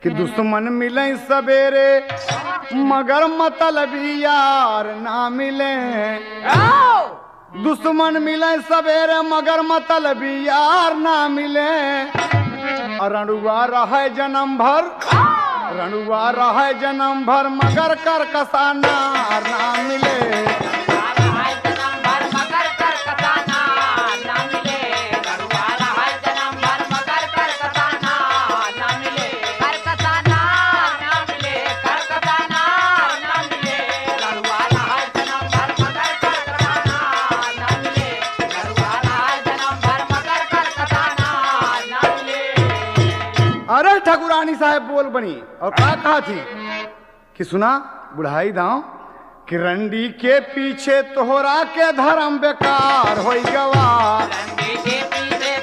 कि दुश्मन मिले सवेरे मगर मतलबी यार ना मिले। दुश्मन मिले सवेरे मगर मतलबी यार ना मिले। रणुआ रहे जन्म भर, रणुआ रहे जन्म भर मगर कर कसाना ना मिले। अरे ठाकुरानी साहब बोल बनी और क्या कहा थी कि सुना बुढ़ाई दांव कि रंडी के पीछे तोहरा के धर्म बेकार हो गवा। रंडी के पीछे